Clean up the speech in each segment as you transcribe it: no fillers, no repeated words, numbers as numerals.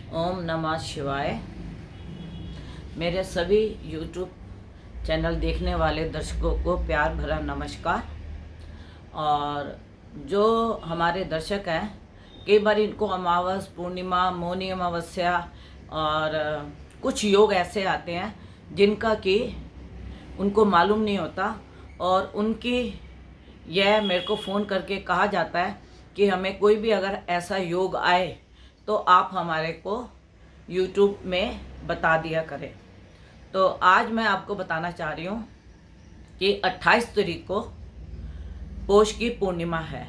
ओम नमः शिवाय। मेरे सभी यूट्यूब चैनल देखने वाले दर्शकों को प्यार भरा नमस्कार। और जो हमारे दर्शक हैं, कई बार इनको अमावस, पूर्णिमा, मौनी अमावस्या और कुछ योग ऐसे आते हैं जिनका कि उनको मालूम नहीं होता, और उनकी यह मेरे को फ़ोन करके कहा जाता है कि हमें कोई भी अगर ऐसा योग आए तो आप हमारे को YouTube में बता दिया करें। तो आज मैं आपको बताना चाह रही हूँ कि 28 तारीख को पौष की पूर्णिमा है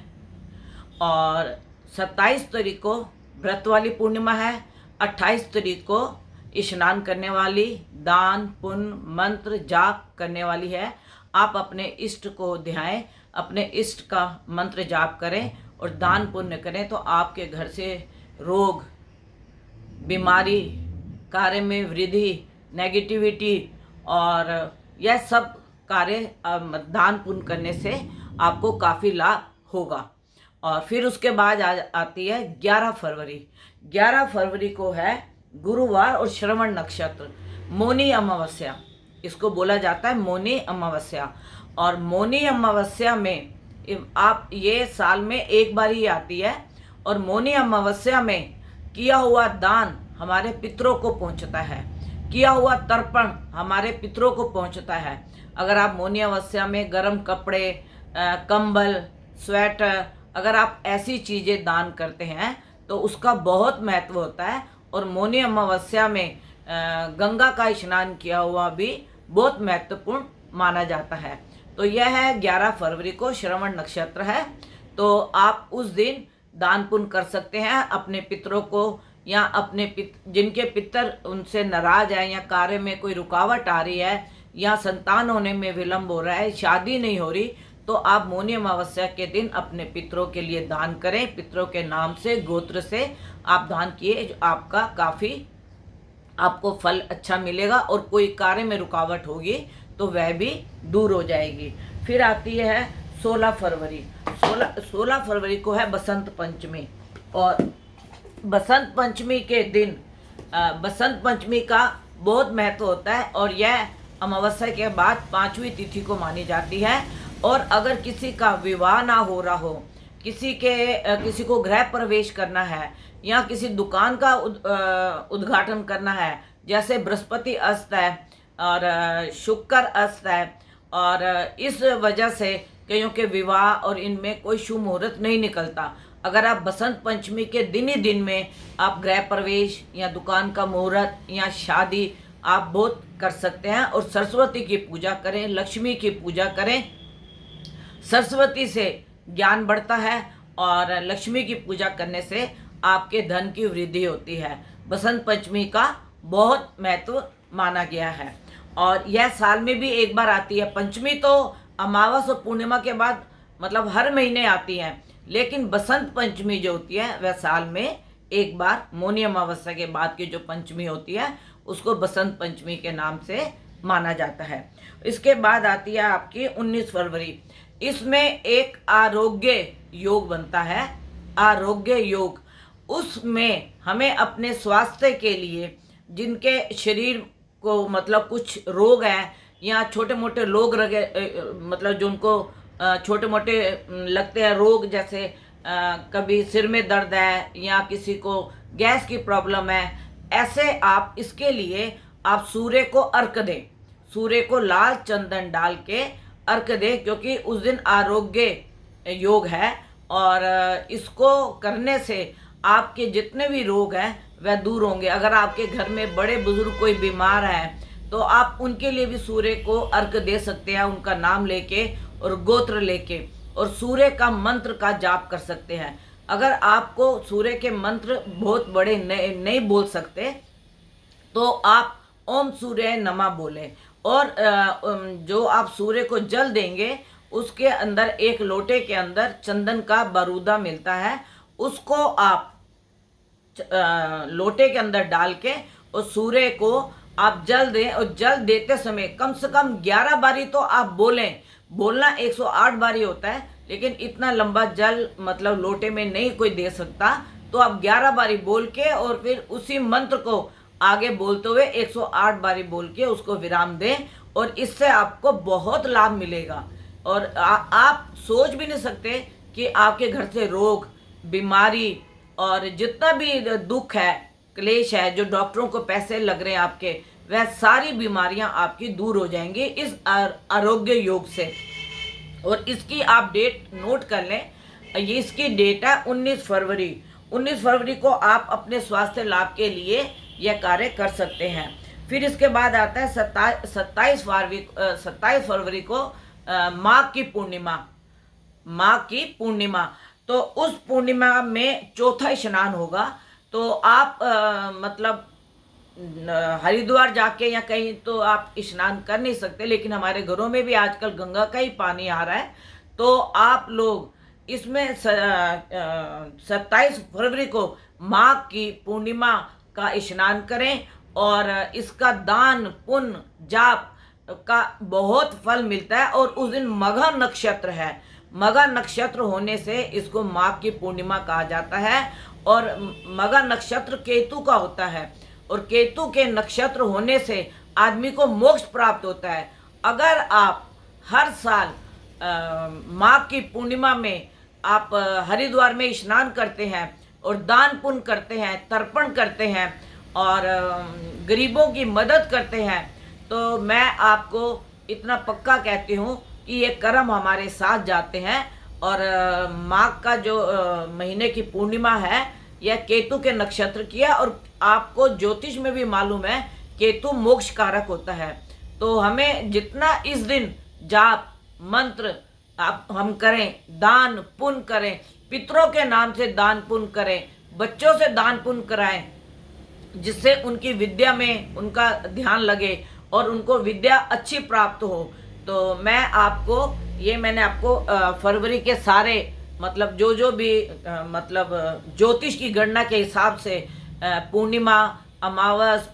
और 27 तारीख को व्रत वाली पूर्णिमा है। 28 तारीख को स्नान करने वाली, दान पुण्य मंत्र जाप करने वाली है। आप अपने इष्ट को ध्याएं, अपने इष्ट का मंत्र जाप करें और दान पुण्य करें तो आपके घर से रोग, बीमारी, कार्य में वृद्धि, नेगेटिविटी और यह सब कार्य दान पुण्य करने से आपको काफ़ी लाभ होगा। और फिर उसके बाद आती है 11 फरवरी। 11 फरवरी को है गुरुवार और श्रवण नक्षत्र, मौनी अमावस्या। इसको बोला जाता है मौनी अमावस्या। और मौनी अमावस्या में आप ये साल में एक बार ही आती है, और मौनी अमावस्या में किया हुआ दान हमारे पितरों को पहुंचता है, किया हुआ तर्पण हमारे पितरों को पहुंचता है। अगर आप मौनी अमावस्या में गर्म कपड़े, कंबल, स्वेटर, अगर आप ऐसी चीज़ें दान करते हैं तो उसका बहुत महत्व होता है। और मौनी अमावस्या में गंगा का स्नान किया हुआ भी बहुत महत्वपूर्ण माना जाता है। तो यह है 11 फरवरी को श्रवण नक्षत्र है। तो आप उस दिन दान पुण्य कर सकते हैं अपने पितरों को, या अपने जिनके पितर उनसे नाराज है, या कार्य में कोई रुकावट आ रही है, या संतान होने में विलंब हो रहा है, शादी नहीं हो रही, तो आप मौनी अमावस्या के दिन अपने पितरों के लिए दान करें। पितरों के नाम से, गोत्र से आप दान किए, जो आपका काफ़ी आपको फल अच्छा मिलेगा और कोई कार्य में रुकावट होगी तो वह भी दूर हो जाएगी। फिर आती है 16 फरवरी। 16 फरवरी को है बसंत पंचमी। और बसंत पंचमी के दिन बसंत पंचमी का बहुत महत्व होता है, और यह अमावस्या के बाद 5वीं तिथि को मानी जाती है। और अगर किसी का विवाह ना हो रहा हो, किसी को गृह प्रवेश करना है, या किसी दुकान का उद्घाटन करना है, जैसे बृहस्पति अस्त है और शुक्र अस्त है, और इस वजह से कईयों के विवाह और इनमें कोई शुभ मुहूर्त नहीं निकलता। अगर आप बसंत पंचमी के दिन ही दिन में आप गृह प्रवेश या दुकान का मुहूर्त या शादी आप बहुत कर सकते हैं। और सरस्वती की पूजा करें, लक्ष्मी की पूजा करें। सरस्वती से ज्ञान बढ़ता है और लक्ष्मी की पूजा करने से आपके धन की वृद्धि होती है। बसंत पंचमी का बहुत महत्व माना गया है, और यह साल में भी एक बार आती है। पंचमी तो अमावस और पूर्णिमा के बाद मतलब हर महीने आती है, लेकिन बसंत पंचमी जो होती है वह साल में एक बार, मौनी अमावस्या के बाद की जो पंचमी होती है उसको बसंत पंचमी के नाम से माना जाता है। इसके बाद आती है आपकी 19 फरवरी। इसमें एक आरोग्य योग बनता है, आरोग्य योग। उसमें हमें अपने स्वास्थ्य के लिए, जिनके शरीर को मतलब कुछ रोग हैं या छोटे मोटे लोग मतलब जो उनको छोटे मोटे लगते हैं रोग, जैसे कभी सिर में दर्द है या किसी को गैस की प्रॉब्लम है, ऐसे आप इसके लिए आप सूर्य को अर्घ दें। सूर्य को लाल चंदन डाल के अर्घ दें, क्योंकि उस दिन आरोग्य योग है, और इसको करने से आपके जितने भी रोग हैं वह दूर होंगे। अगर आपके घर में बड़े बुजुर्ग कोई बीमार है तो आप उनके लिए भी सूर्य को अर्घ दे सकते हैं, उनका नाम लेके और गोत्र लेके, और सूर्य का मंत्र का जाप कर सकते हैं। अगर आपको सूर्य के मंत्र बहुत बड़े नहीं बोल सकते तो आप ओम सूर्य नमः बोलें, और जो आप सूर्य को जल देंगे उसके अंदर एक लोटे के अंदर चंदन का बारूदा मिलता है, उसको आप लोटे के अंदर डाल के और सूर्य को आप जल दें। और जल देते समय कम से कम 11 बारी तो आप बोलें। बोलना 108 बारी होता है, लेकिन इतना लंबा जल मतलब लोटे में नहीं कोई दे सकता, तो आप 11 बारी बोल के और फिर उसी मंत्र को आगे बोलते हुए 108 बारी बोल के उसको विराम दें, और इससे आपको बहुत लाभ मिलेगा। और आप सोच भी नहीं सकते कि आपके घर से रोग, बीमारी और जितना भी दुख है, क्लेश है, जो डॉक्टरों को पैसे लग रहे हैं आपके, वह सारी बीमारियां आपकी दूर हो जाएंगी इस आरोग्य योग से। और इसकी आप डेट नोट कर लें, ये इसकी डेट है 19 फरवरी। 19 फरवरी को आप अपने स्वास्थ्य लाभ के लिए यह कार्य कर सकते हैं। फिर इसके बाद आता है 27 फरवरी को माघ की पूर्णिमा। तो उस पूर्णिमा में चौथा स्नान होगा। तो आप मतलब हरिद्वार जाके या कहीं तो आप स्नान कर नहीं सकते, लेकिन हमारे घरों में भी आजकल गंगा का ही पानी आ रहा है। तो आप लोग इसमें 27 फरवरी को माघ की पूर्णिमा का स्नान करें, और इसका दान पुण्य जाप का बहुत फल मिलता है। और उस दिन मघा नक्षत्र है, मघा नक्षत्र होने से इसको माघ की पूर्णिमा कहा जाता है। और मघा नक्षत्र केतु का होता है, और केतु के नक्षत्र होने से आदमी को मोक्ष प्राप्त होता है। अगर आप हर साल माघ की पूर्णिमा में आप हरिद्वार में स्नान करते हैं और दान पुण्य करते हैं, तर्पण करते हैं और गरीबों की मदद करते हैं, तो मैं आपको इतना पक्का कहती हूँ कि ये कर्म हमारे साथ जाते हैं। और माघ का जो महीने की पूर्णिमा है, यह केतु के नक्षत्र की है। और आपको ज्योतिष में भी मालूम है केतु मोक्ष कारक होता है। तो हमें जितना इस दिन जाप मंत्र हम करें, दान पुण्य करें, पितरों के नाम से दान पुण्य करें, बच्चों से दान पुण्य कराएं, जिससे उनकी विद्या में उनका ध्यान लगे और उनको विद्या अच्छी प्राप्त हो। तो मैंने आपको फरवरी के सारे मतलब जो भी मतलब ज्योतिष की गणना के हिसाब से पूर्णिमा, अमावस,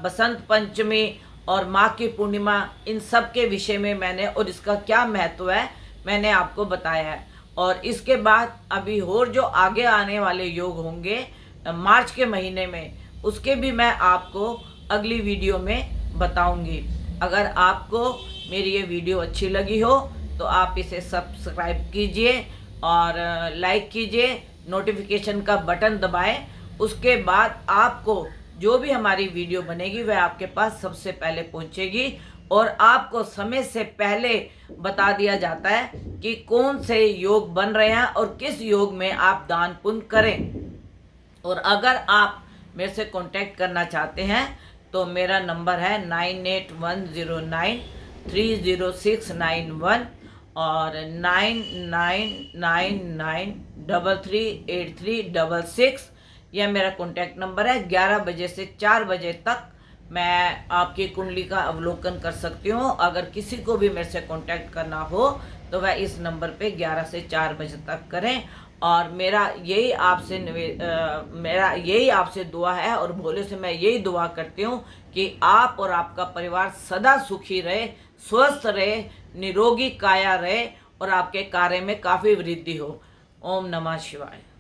बसंत पंचमी और माघ की पूर्णिमा, इन सब के विषय में मैंने और इसका क्या महत्व है मैंने आपको बताया है। और इसके बाद अभी और जो आगे आने वाले योग होंगे मार्च के महीने में, उसके भी मैं आपको अगली वीडियो में बताऊंगी। अगर आपको मेरी ये वीडियो अच्छी लगी हो तो आप इसे सब्सक्राइब कीजिए और लाइक कीजिए, नोटिफिकेशन का बटन दबाएं। उसके बाद आपको जो भी हमारी वीडियो बनेगी वह आपके पास सबसे पहले पहुंचेगी, और आपको समय से पहले बता दिया जाता है कि कौन से योग बन रहे हैं और किस योग में आप दान पुण्य करें। और अगर आप मेरे से कांटेक्ट करना चाहते हैं तो मेरा नंबर है 9810930691 और 9999338366। यह मेरा कॉन्टैक्ट नंबर है। 11 बजे से 4 बजे तक मैं आपकी कुंडली का अवलोकन कर सकती हूँ। अगर किसी को भी मेरे से कांटेक्ट करना हो तो वह इस नंबर पे 11 से 4 बजे तक करें। और मेरा यही आपसे दुआ है, और भोले से मैं यही दुआ करती हूँ कि आप और आपका परिवार सदा सुखी रहे, स्वस्थ रहे, निरोगी काया रहे और आपके कार्य में काफ़ी वृद्धि हो। ओम नमः शिवाय।